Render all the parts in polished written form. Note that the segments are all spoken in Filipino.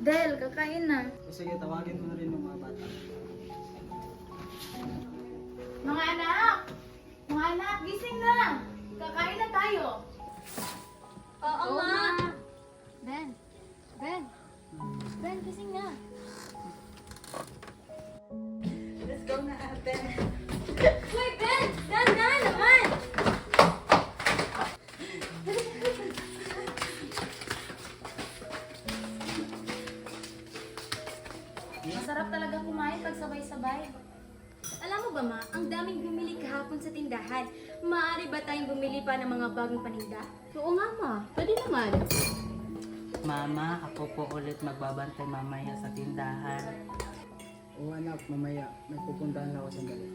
Del, kakain na. Sige, tawagin ko na rin yung mga bata. Mga anak! Mga anak, gising na! Kakain na tayo. Oo nga. Ben. Ben. Ben, gising na. Let's go na ate. Uy, Ben! Dahan-dahan naman! Masarap talaga kumain pag sabay-sabay. Alam mo ba, Ma? Ang daming bumili kahapon sa tindahan. Maaari ba tayong bumili pa ng mga bagong paninda? Oo nga, Ma. Pwede naman. Mama, ako po ulit magbabantay mamaya sa tindahan. Oo anak, mamaya. May pupuntahan lang ako sandali.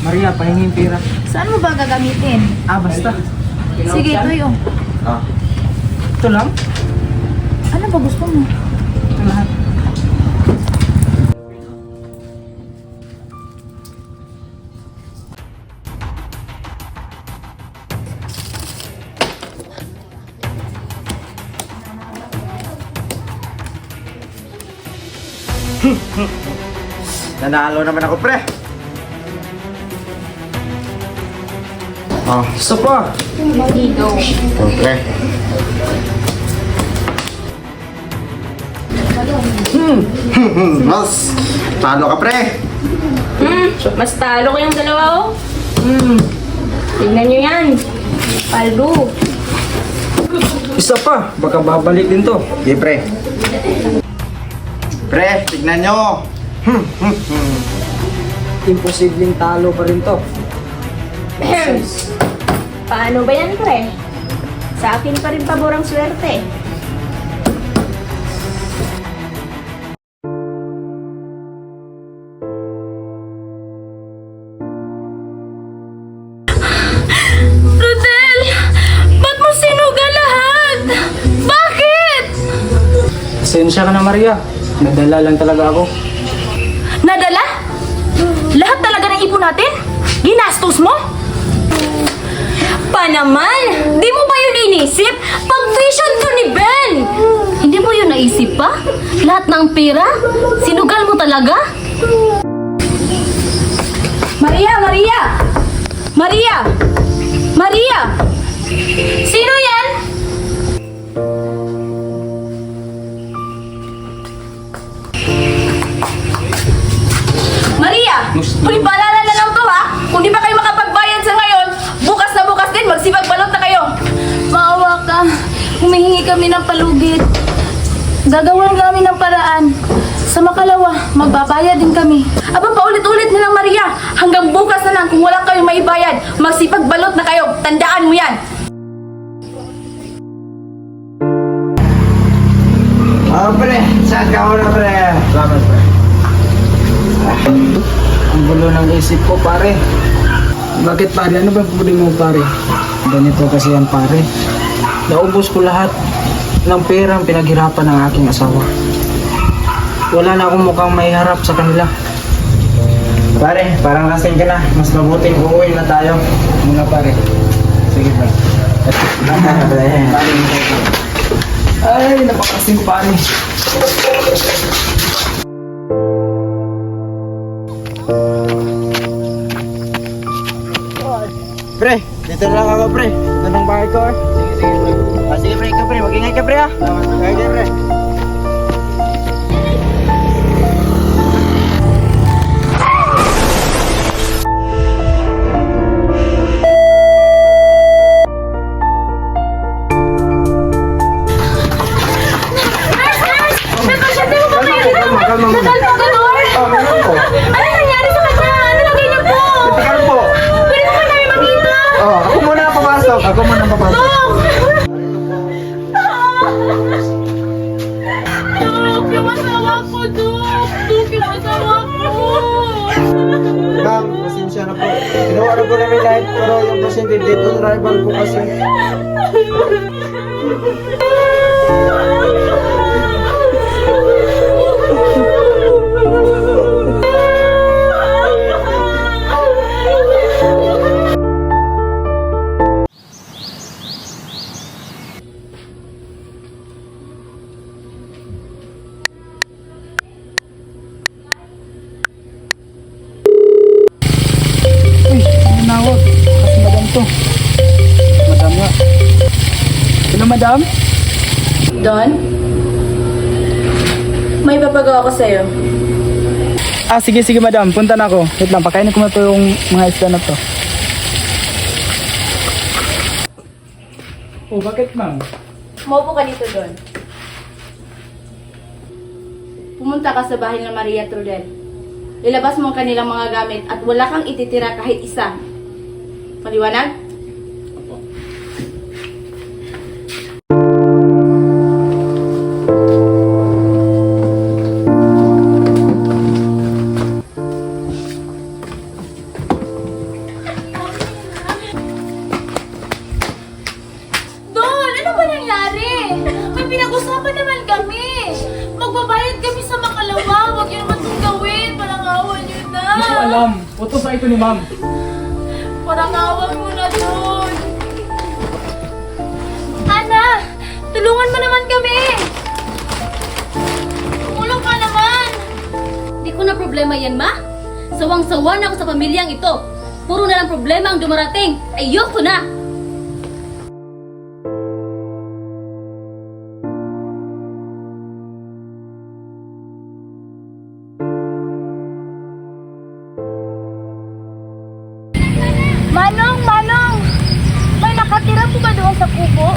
Maria, pahingin pira. Saan mo ba gagamitin? Basta. Sige, ito yung. Ito lang? Ano ba gusto mo? Ito lahat. Nanalo naman ako, pre. Isa pa. Okay. Mas, talo ka, pre. Mas talo kayong dalawa, oh. Tingnan nyo yan. Paldo. Isa pa. Baka babalik din to. Okay, pre. Pre, tignan nyo. Imposibleng talo pa rin to. Paano ba yan, pre? Sa akin pa rin pabor ang swerte. Rodel! Ba't mo sinuga lahat? Bakit? Pasensya ka na, Maria. Nadala lang talaga ako. Nadala? Lahat talaga ng ipon natin? Ginastos mo? Pa naman! Di mo ba yun inisip? Pag-vision to ni Ben! Hindi mo yun naisip pa? Lahat ng pera? Sinugal mo talaga? Maria! Maria! Maria! Maria! Sino yan? Maria! Huling paalala na lang to ha! Kung di pa kayo makapagbayad sa ngayon, bukas na bukas din, magsipagbalot na kayo! Maawa ka. Humihingi kami ng palugit. Gagawan namin ng paraan. Sa makalawa, magbabayad din kami. Aba, paulit-ulit na lang, Maria. Hanggang bukas na lang, kung wala kayong maibayad, magsipagbalot na kayo. Tandaan mo yan. Pre, saan ka muna, pre? Salamat, pre. Ang gulo ng isip ko, pare. Bakit, pare? Ano ba pwede mo, pare? Ganito kasi yan, pare. Naubos ko lahat ng pera ang pinaghirapan ng aking asawa. Wala na akong mukhang may harap sa kanila. Pare, parang lasing ka na. Mas mabuting uuwi na tayo. Muna, pare. Sige, pare. Ay, napakasing ko, pare. Pre, dito lang ako, pre. Ito ng bahay ko, ah. Sige, sige, pre. Sige, pre, ikaw, pre. Mag-ingay ka, pre, ah. Salamat. Okay, pre. Nagpasyente mo ba kayo? po namin lahat, pero yung pasyente dito, rival po kasi. Uy, nanawag. Kasi madam to. Madam nga. Hello, madam? Don? May papagawa ko sa'yo. Ah, sige, madam. Punta na ako. Wait lang, pakainin ko na to yung mga isda na to. Oh, bakit, ma'am? Maupo ka dito, Don. Pumunta ka sa bahay ng Maria Trudel. Ilabas mo ang kanilang mga gamit at wala kang ititira kahit isa. Maliwanag? Don, ano ba nangyari? May pinag-usapan naman kami. Magbabayad kami sa makalawa. Huwag yun naman itong gawin. Parang awan nyo na. Hindi ko alam. Utos na ito ni ma'am. Parang awan mo na, Don. Ana, tulungan mo naman kami. Tumulong ka naman. Di ko na problema yan, ma. Sawang-sawa na ako sa pamilyang ito. Puro na lang problema ang dumarating. Ayoko na. Manong! May nakatira po ba doon sa kubo?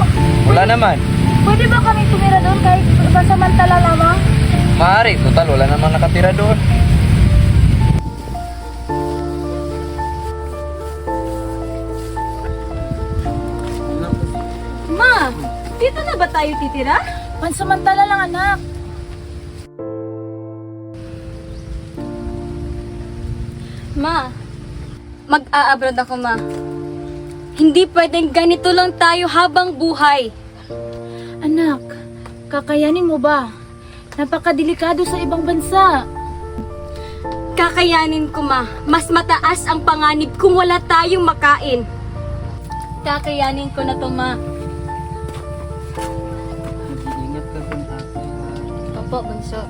Wala naman. Pwede ba kami tumira doon kahit pasamantala lamang? Maaari, total, wala namang nakatira doon. Ma, dito na ba tayo titira? Pansamantala lang, anak. Ma, mag-a-abroad ako, ma. Hindi pwedeng ganito lang tayo habang buhay. Anak, kakayanin mo ba? Napakadelikado sa ibang bansa. Kakayanin ko, ma. Mas mataas ang panganib kung wala tayong makain. Kakayanin ko na to, ma. Mag-iingat ka dun, ate. Opo, bunso.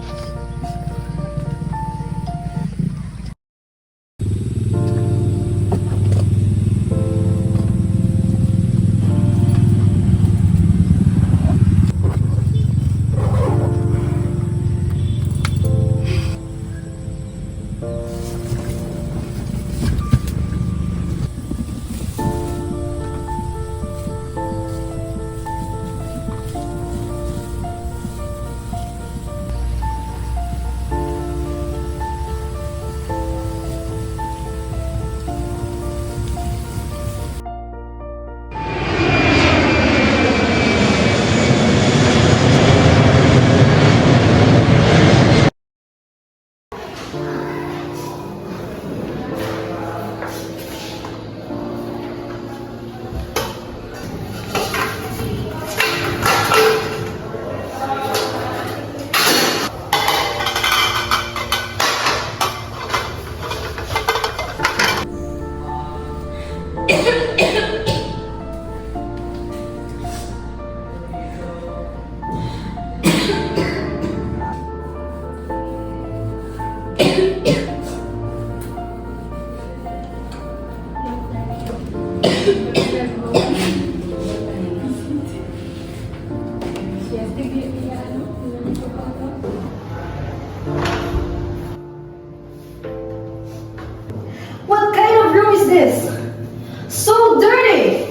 What kind of room is this? So dirty!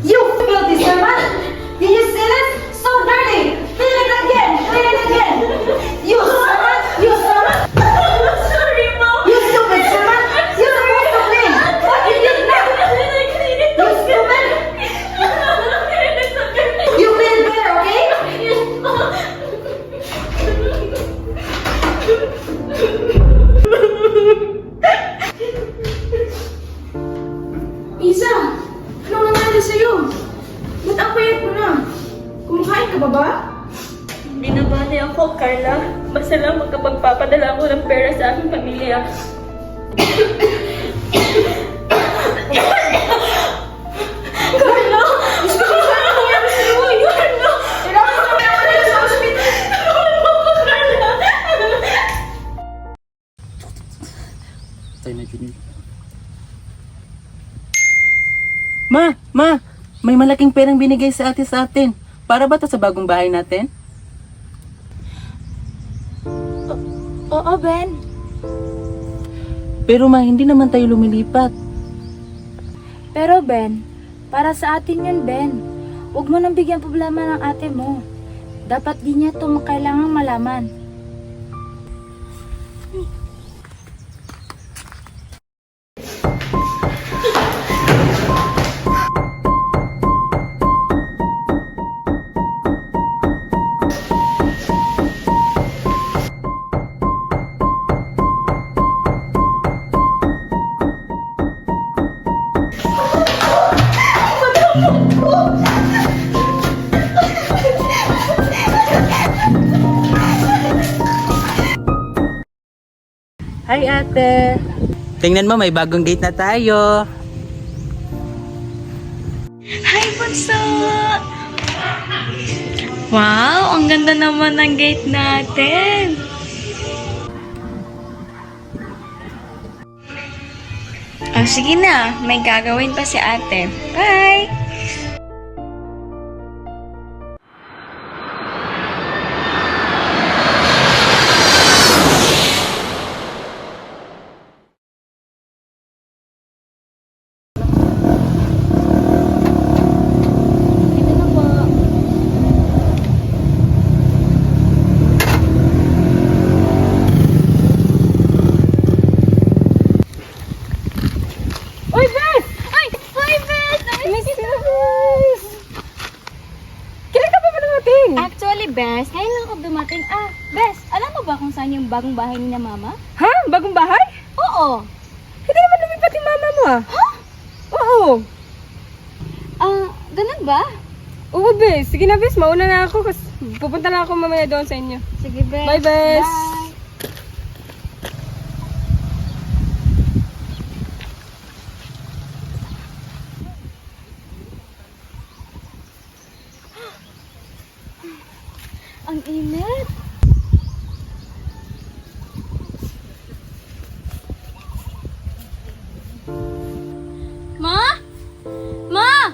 You filthy servant! Did you see this? So dirty! Clean it again! Clean it again! You servant! You servant! I'm sorry, Mom! You stupid servant! You're supposed to clean! What did you do? You stupid! You clean it better, okay? magpapadala ako ng pera sa aming pamilya. Carlo! Carlo! Tayo na, Junil. Ma! May malaking perang binigay sa atin. Para ba to sa bagong bahay natin? Oo, Ben. Pero ma, hindi naman tayo lumilipat. Pero Ben, para sa atin yun, Ben. Huwag mo nang bigyan problema ng ate mo. Dapat di niya ito kailangang malaman. Hi, ate! Tingnan mo, may bagong gate na tayo. Hi, Bunso! Wow, ang ganda naman ng gate natin. Oh, sige na. May gagawin pa si ate. Bye! Uy, Bes! Ay! Hi, Bes! Miss you, Bes! Kailan ka pa ba dumating? Actually, Bes, ngayon lang ako dumating. Bes, alam mo ba kung saan yung bagong bahay ni na Mama? Ha? Bagong bahay? Oo. Hindi naman lumipat yung mama mo ah. Ha? Oo. Ganun ba? Oo, Bes. Sige na, Bes. Mauna na ako kasi pupunta lang ako mamaya doon sa inyo. Sige, Bes. Bye, Bes. Bye. Ang init. Ma? Ma?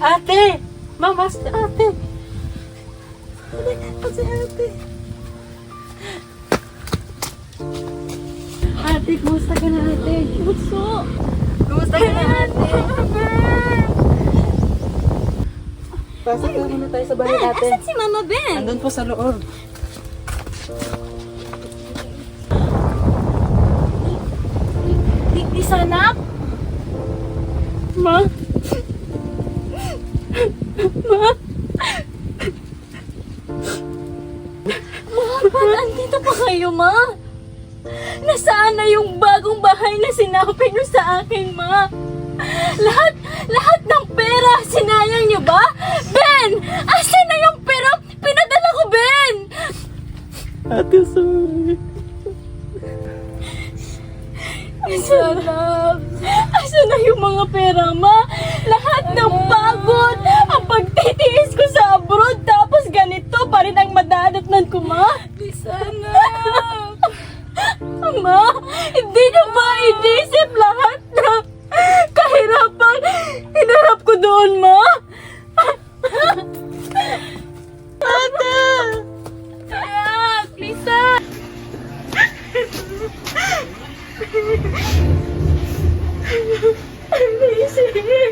Ate! Mama, si ate! Si ate! Ate, kumusta ka na ate? Bunso. Kumusta ka na ate? Pasok na muna tayo sa bahay ate. Asan si Mama Ben? Nandun po sa loob. Di sana? Ma? Ba't andito pa kayo, Ma? Nasaan na yung bagong bahay na sinabi niyo sa akin, Ma? Lahat ng pera, sinayang niyo ba? Ben! Asan na yung pera? Pinadala ko, Ben! Ate, sorry. Asan na yung mga pera, Ma? Lahat ng pagod, ang pagtitiis ko sa abroad, tapos ganito pa rin ang madadatnan ko, Ma? Di sana. Ma, hindi niyo ba inisip lahat na kahirapan hinarap ko doon, Ma? Ate! Ayak, Lisa!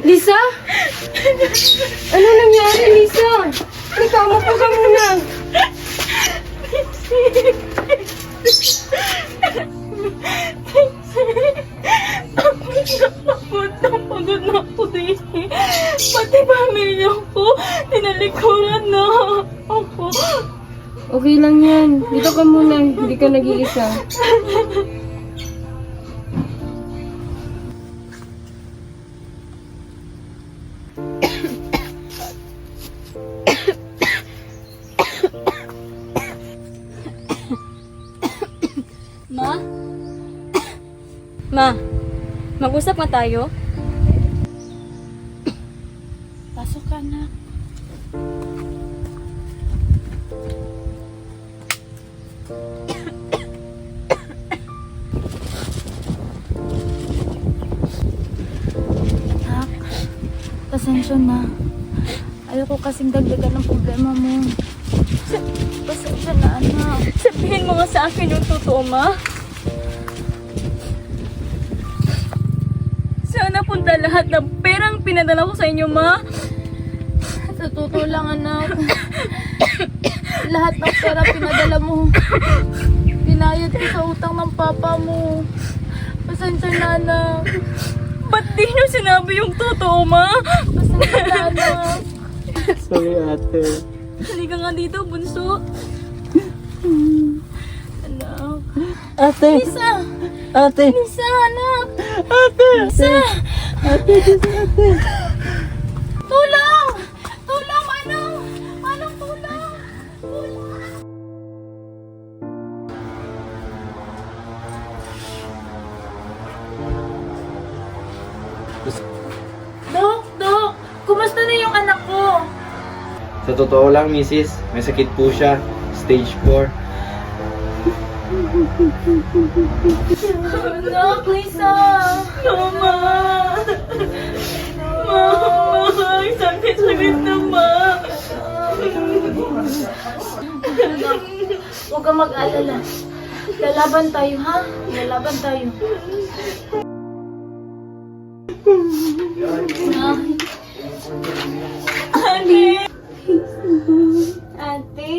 Lisa? Ano nangyari, Lisa? Ikaw, mapo ka muna. Pagod na ako din. Pati pamilya ko, tinalikuran na ako. Okay lang yan. Dito ka muna. Hindi ka nag-iisa. Ma, mag-usap nga tayo. Pasok ka na. Anak, pasensya na. Ayoko kasing dagdagan ng problema mo. Pasensya na, anak. Sabihin mo nga sa akin yung totoo, Ma. Saan napunta lahat ng perang pinadala ko sa inyo, Ma? Sa totoo lang, anak. Lahat ng pera pinadala mo. Binayad ko sa utang ng papa mo. Pasensya na, anak. Ba't di nyo sinabi yung totoo, Ma? Pasensya na, anak. Sorry, ate. Halika nga dito, bunso. Anak. Ate! Lisa! Ate! Lisa, anak! Ate! Lisa! Ate! Ate! Tulong! Tulong, manong! Manong, tulong! Dok! Dok! Kumusta na yung anak ko? Sa totoo lang, misis, may sakit po siya. Stage 4. Anak, Lisa! Mama! Mama! Sakit-sakit na, Ma! Anak, huwag kang mag-alala. Lalaban tayo, ha? Lalaban tayo. Ate! Ate,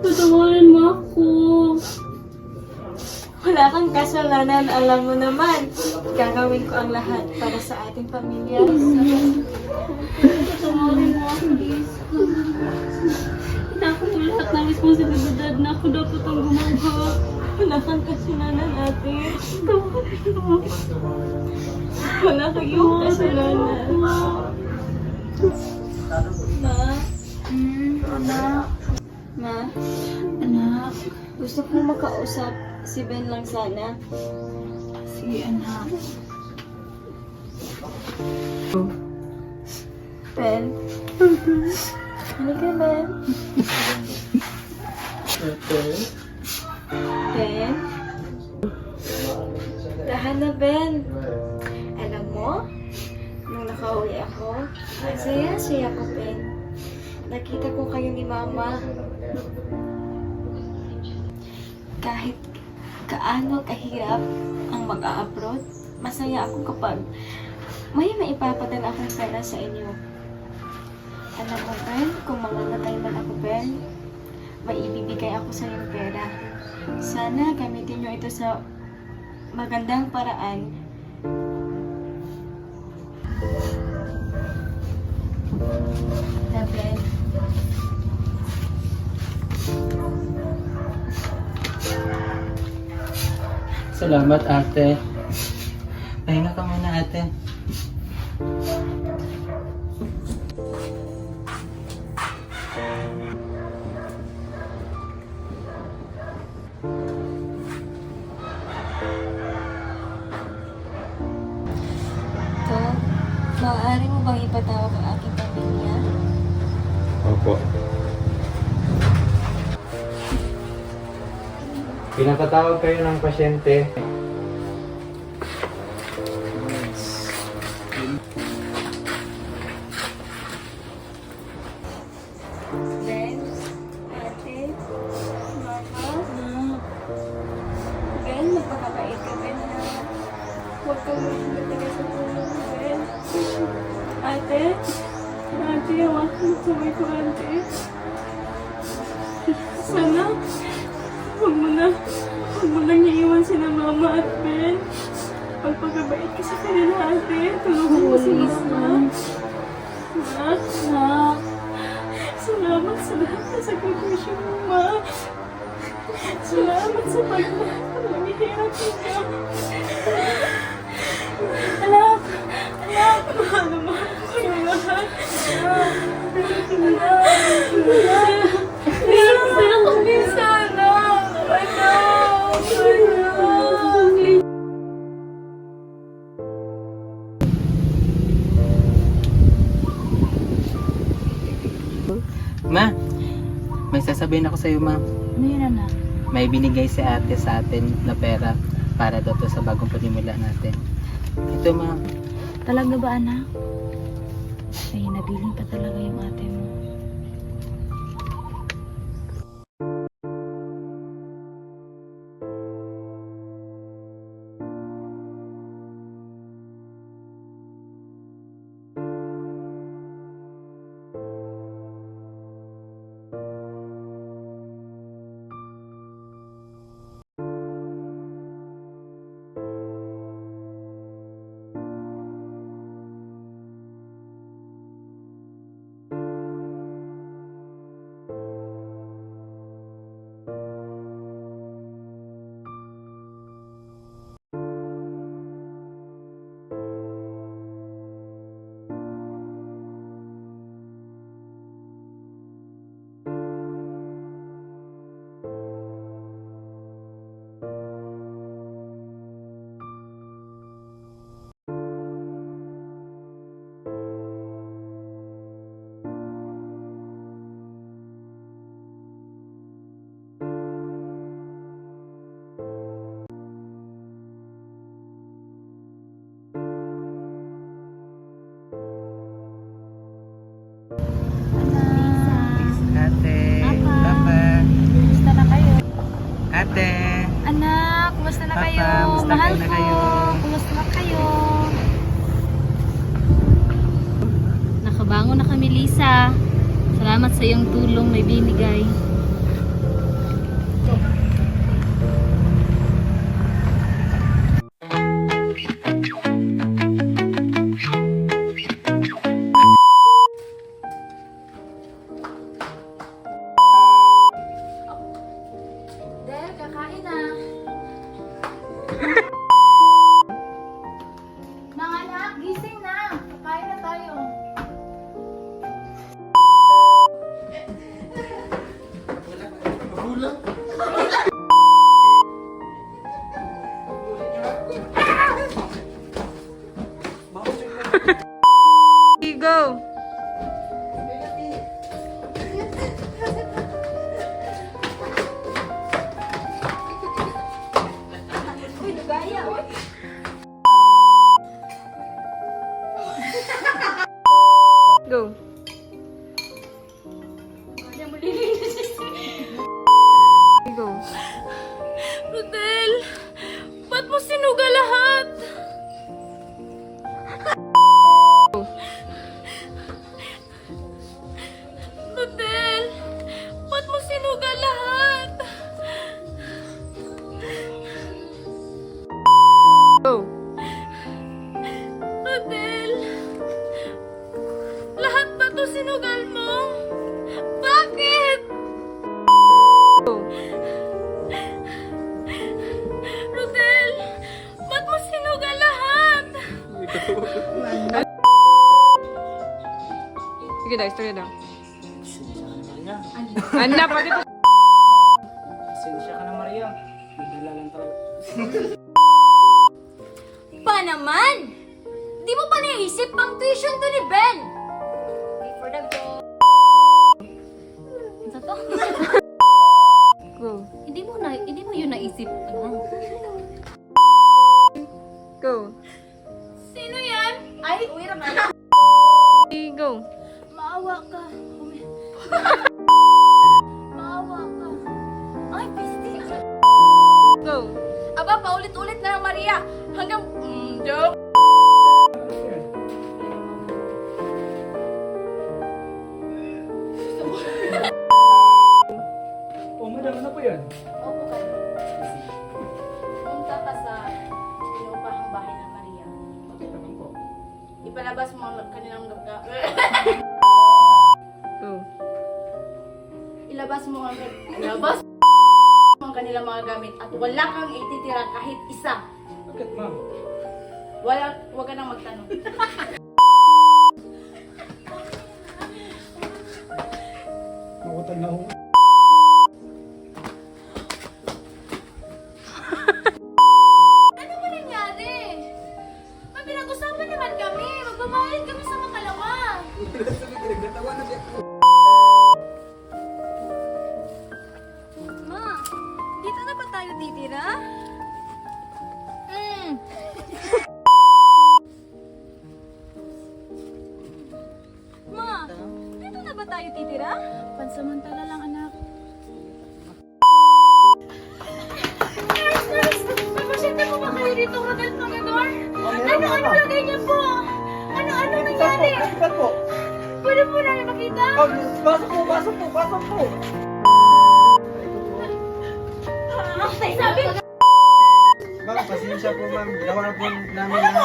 tutulungan mo ako. Wala kang kasalanan, alam mo naman. Gagawin ko ang lahat para sa ating pamilya. Tutulungan mo ako, please. Ako lahat ng responsibilidad na ako dapat ang gumawa. Wala kang kasalanan, ate. Tutulungan mo. Wala kayong kasalanan. Ma? Anak. Ma? Anak. Gusto ko makausap si Ben lang sana. Sige, anak. Ben? Halika, Ben. Ben? Tahan na, Ben. Alam mo, nung nakauwi ako, ang saya-saya ko, Ben. Nakita ko kayo ni Mama. Kahit kaano kahirap ang mag-a-abroad, masaya ako kapag may maipapadala akong pera sa inyo. Alam mo, Ben, kung mamamatay man ako, Ben, may ibibigay ako sa iyong pera. Sana gamitin nyo ito sa magandang paraan. Na, Ben. Salamat, ate. Pahinga ka muna, ate. Ito, maaari mo bang ipatawag ang aking pamilya? Opo. Pinapatawag kayo ng pasyente. Ben, ate, mama, Ben, napakabait ka, Ben, na huwag kang magmatigas sa tulong, Ben. Ate, hawakan mo kamay ko, ate. Sana, huwag mo nang iiwan sila mama at Ben. Pagpagabait ka sa kanila, ate. Tulungan mo si mama. Ma, salamat sa lahat na sakripisyo mo, Ma. Salamat sa paghihirap niya. Anak, mahal na mahal ko yung lahat. Lisa, anak. Ma, may sasabihin ako sa'yo, ma. Ano yun, anak? May binigay si ate sa atin na pera para daw to sa bagong panimula natin. Ito, ma. Talaga ba, anak? Ay, nabiling pa talaga yung ate mo. Ate. Papa. Papa. Kumusta na kayo? Ate. Anak, kumusta na Papa, kayo? kumusta Mahal na ko. kayo? Kumusta na kayo? Nakabangon na kami, Lisa. Salamat sa iyong tulong may binigay. Del, kakain na. Mga anak, gising na. Kakain na tayo. Go! Go! Go! Rodel, ba't mo sinuga lahat? Rodel, ba't mo sinuga lahat? Go! Rodel, lahat ba to sinugal mo? Bakit? Go! Rodel, ba't mo sinugal lahat? Sige daw, istorya daw. Anak, pati po. Pasensya ka na, Maria. Nadala lang talaga. Pa naman! Di mo pa naisip pang tuition to ni Ben! Wait for the go. Ano to? Go! Hindi mo yun naisip. Go! Sino yan? Ay, wait na. Go! Maawa ka. Maawa ka. Ay, piste. Go! Aba, paulit-ulit na lang, Maria. Hanggang... joke. Oh, madam, ano po yan? Opo kayo. Punta ka sa inuupahang bahay ng Maria. Bakit naman po? Ipalabas mo ang kanilang Go! ilabas mo ang kanilang mga gamit at wala kang ititira kahit isa. Bakit, ma'am? Wag ka nang magtanong. Nakutan na ako. Ano ba nangyari? May pinag-usapan naman kami. Magbabayad kami sa makalawa. tayo titira? Pansamantala lang, anak. May pasyente po ba kayo dito, Rodel Pagador? Ano lagay niya po? Ano nangyari? Medical po. Pwede po namin makita? Oh, pasok po, pasok po, pasok po. Sabi Ma'am, pasensya po ma'am. Ginawa na po namin lahat.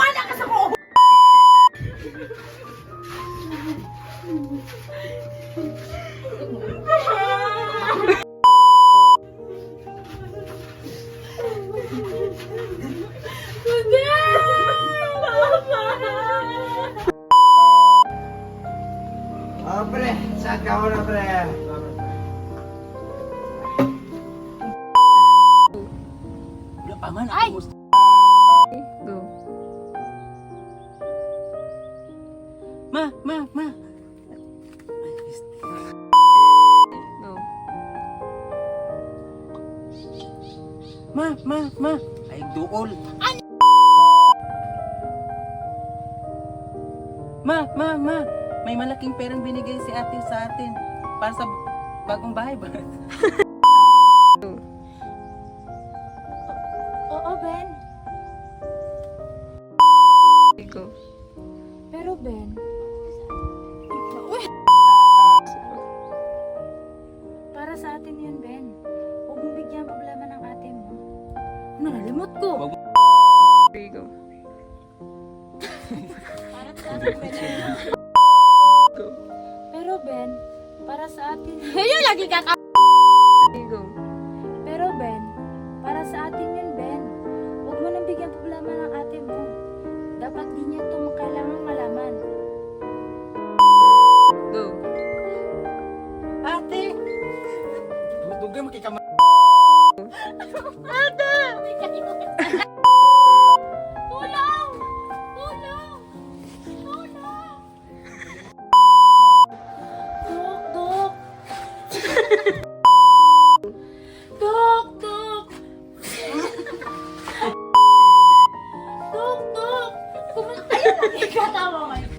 Oh, pre. Saan ka mo na, pre? Wala pa man. Ay! Go. Ma! Go. Ma! Ay, duol. Ma! May malaking perang binigay si ate sa atin. Para sa bagong bahay ba? Oo, Ben. Go. Pero, Ben, para sa atin yun, Ben. Huwag mong bigyan ang problema ng ate mo. Ano, nalimot ko. Go. Pero, Ben, para sa atin yun. Ayun, lagi ka Go. Pero, Ben, para sa atin yun, Ben. Huwag mo nang bigyan problema ng ate mo. Dapat di niya ito kailangang malaman. Go. Ate! Dugay makikama. Tulong! Tulong! Tulong! Dok! Dok! Dok! Dok! Kumusta yun? Ikatawa ngayon.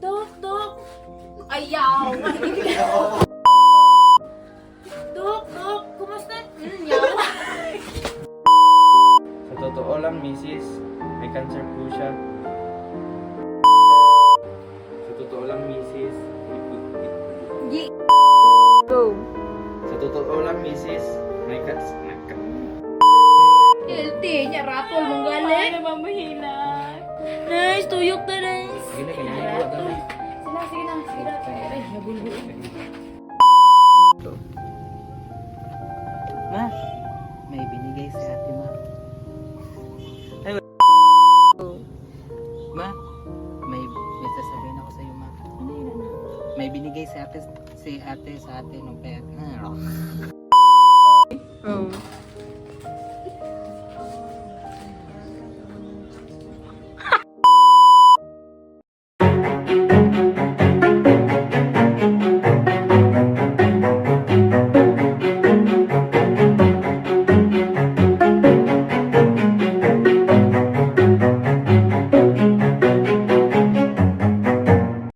Dok! Dok! Ayaw! Dok! Kumusta? Yaw! Sa totoo lang, misis, may cancer po siya. Sa totoo lang, misis, Go. Sa totoo lang, misis, may cancer. Healthy, niya ratol mong galing. Paano ba mahina? Nice, tuyok na nice. Sige na, kaya Sige na. Ay, nabulbul. Ma! May binigay si ate, ma. Ay, ma! May sasabihin ako sa iyo, ma. Ano yun, anak? May binigay si ate sa atin ng pera. Oh.